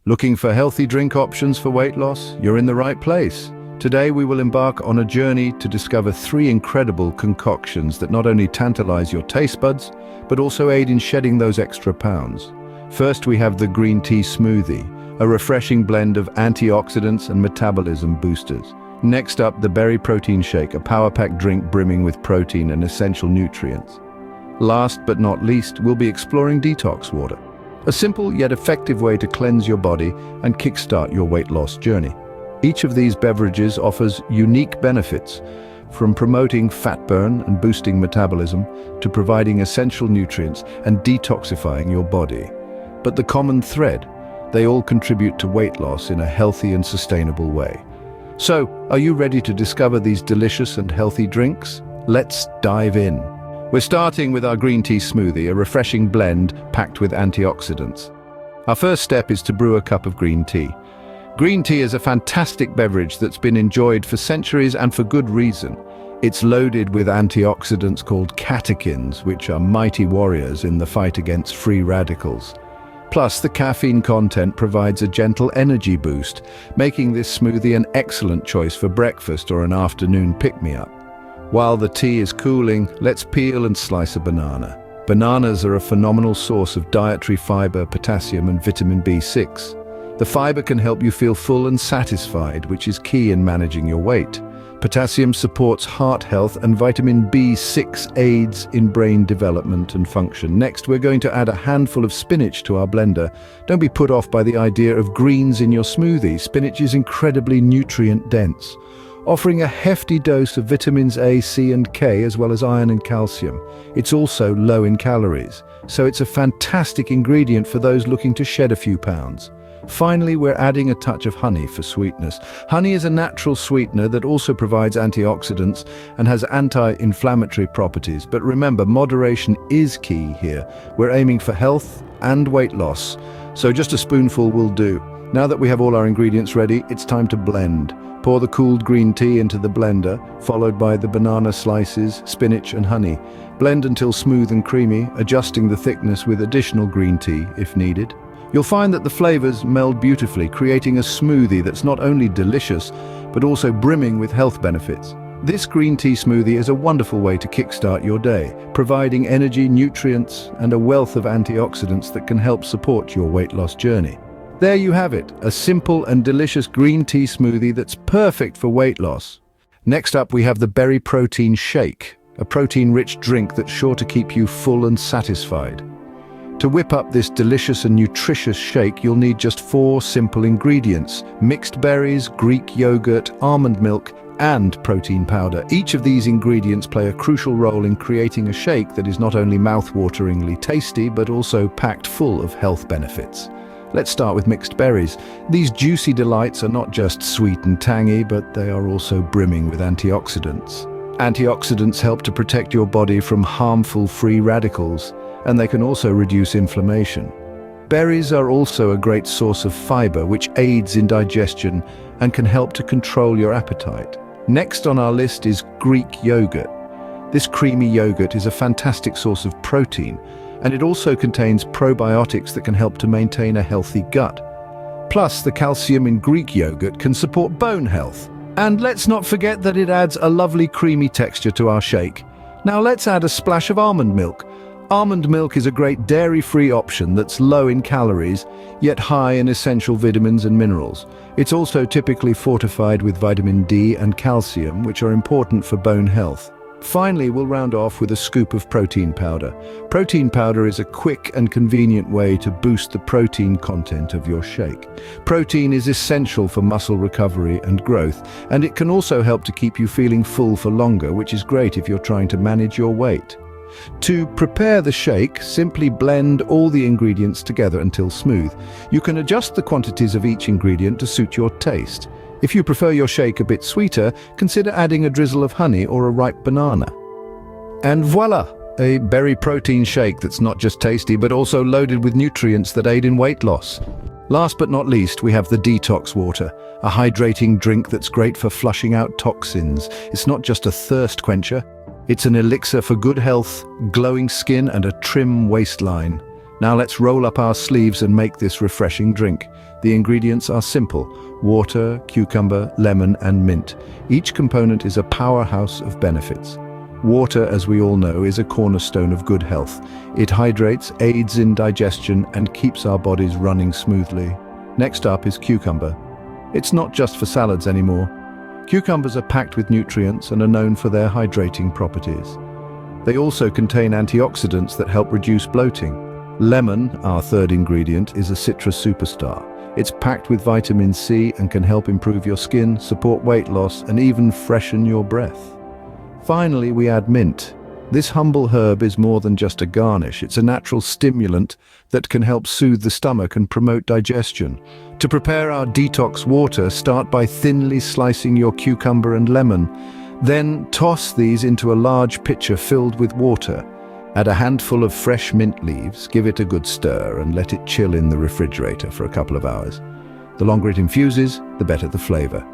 Looking for healthy drink options for weight loss? You're in the right place. Today we will embark on a journey to discover 3 incredible concoctions that not only tantalize your taste buds, but also aid in shedding those extra pounds. First, we have the green tea smoothie, a refreshing blend of antioxidants and metabolism boosters. Next up, the berry protein shake, a power-packed drink brimming with protein and essential nutrients. Last but not least, we'll be exploring Detox Water, a simple yet effective way to cleanse your body and kickstart your weight loss journey. Each of these beverages offers unique benefits, from promoting fat burn and boosting metabolism to providing essential nutrients and detoxifying your body. But the common thread, they all contribute to weight loss in a healthy and sustainable way. So, are you ready to discover these delicious and healthy drinks? Let's dive in. We're starting with our green tea smoothie, a refreshing blend packed with antioxidants. Our first step is to brew a cup of green tea. Green tea is a fantastic beverage that's been enjoyed for centuries and for good reason. It's loaded with antioxidants called catechins, which are mighty warriors in the fight against free radicals. Plus, the caffeine content provides a gentle energy boost, making this smoothie an excellent choice for breakfast or an afternoon pick-me-up. While the tea is cooling, let's peel and slice a banana. Bananas are a phenomenal source of dietary fiber, potassium, and vitamin B6. The fiber can help you feel full and satisfied, which is key in managing your weight. Potassium supports heart health, and vitamin B6 aids in brain development and function. Next, we're going to add a handful of spinach to our blender. Don't be put off by the idea of greens in your smoothie. Spinach is incredibly nutrient-dense, offering a hefty dose of vitamins A, C, and K, as well as iron and calcium. It's also low in calories, so it's a fantastic ingredient for those looking to shed a few pounds. Finally, we're adding a touch of honey for sweetness. Honey is a natural sweetener that also provides antioxidants and has anti-inflammatory properties. But remember, moderation is key here. We're aiming for health and weight loss, so just a spoonful will do. Now that we have all our ingredients ready, it's time to blend. Pour the cooled green tea into the blender, followed by the banana slices, spinach, and honey. Blend until smooth and creamy, adjusting the thickness with additional green tea if needed. You'll find that the flavors meld beautifully, creating a smoothie that's not only delicious, but also brimming with health benefits. This green tea smoothie is a wonderful way to kickstart your day, providing energy, nutrients, and a wealth of antioxidants that can help support your weight loss journey. There you have it, a simple and delicious green tea smoothie that's perfect for weight loss. Next up, we have the berry protein shake, a protein-rich drink that's sure to keep you full and satisfied. To whip up this delicious and nutritious shake, you'll need just 4 simple ingredients: mixed berries, Greek yogurt, almond milk, and protein powder. Each of these ingredients play a crucial role in creating a shake that is not only mouth-wateringly tasty, but also packed full of health benefits. Let's start with mixed berries. These juicy delights are not just sweet and tangy, but they are also brimming with antioxidants. Antioxidants help to protect your body from harmful free radicals, and they can also reduce inflammation. Berries are also a great source of fiber, which aids in digestion and can help to control your appetite. Next on our list is Greek yogurt. This creamy yogurt is a fantastic source of protein, and it also contains probiotics that can help to maintain a healthy gut. Plus, the calcium in Greek yogurt can support bone health. And let's not forget that it adds a lovely creamy texture to our shake. Now let's add a splash of almond milk. Almond milk is a great dairy-free option that's low in calories, yet high in essential vitamins and minerals. It's also typically fortified with vitamin D and calcium, which are important for bone health. Finally, we'll round off with a scoop of protein powder. Protein powder is a quick and convenient way to boost the protein content of your shake. Protein is essential for muscle recovery and growth, and it can also help to keep you feeling full for longer, which is great if you're trying to manage your weight. To prepare the shake, simply blend all the ingredients together until smooth. You can adjust the quantities of each ingredient to suit your taste. If you prefer your shake a bit sweeter, consider adding a drizzle of honey or a ripe banana. And voila! A berry protein shake that's not just tasty, but also loaded with nutrients that aid in weight loss. Last but not least, we have the Detox Water, a hydrating drink that's great for flushing out toxins. It's not just a thirst quencher, it's an elixir for good health, glowing skin, and a trim waistline. Now let's roll up our sleeves and make this refreshing drink. The ingredients are simple: water, cucumber, lemon, and mint. Each component is a powerhouse of benefits. Water, as we all know, is a cornerstone of good health. It hydrates, aids in digestion, and keeps our bodies running smoothly. Next up is cucumber. It's not just for salads anymore. Cucumbers are packed with nutrients and are known for their hydrating properties. They also contain antioxidants that help reduce bloating. Lemon, our third ingredient, is a citrus superstar. It's packed with vitamin C and can help improve your skin, support weight loss, and even freshen your breath. Finally, we add mint. This humble herb is more than just a garnish. It's a natural stimulant that can help soothe the stomach and promote digestion. To prepare our detox water, start by thinly slicing your cucumber and lemon. Then toss these into a large pitcher filled with water. Add a handful of fresh mint leaves, give it a good stir, and let it chill in the refrigerator for a couple of hours. The longer it infuses, the better the flavor.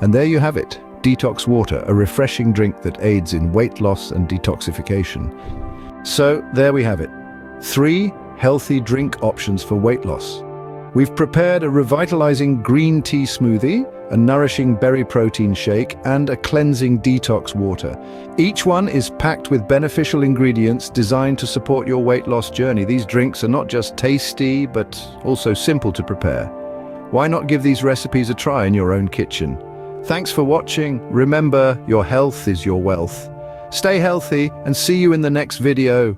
And there you have it. Detox water, a refreshing drink that aids in weight loss and detoxification. So there we have it. 3 healthy drink options for weight loss. We've prepared a revitalizing green tea smoothie, a nourishing berry protein shake, and a cleansing detox water. Each one is packed with beneficial ingredients designed to support your weight loss journey. These drinks are not just tasty, but also simple to prepare. Why not give these recipes a try in your own kitchen? Thanks for watching. Remember, your health is your wealth. Stay healthy and see you in the next video.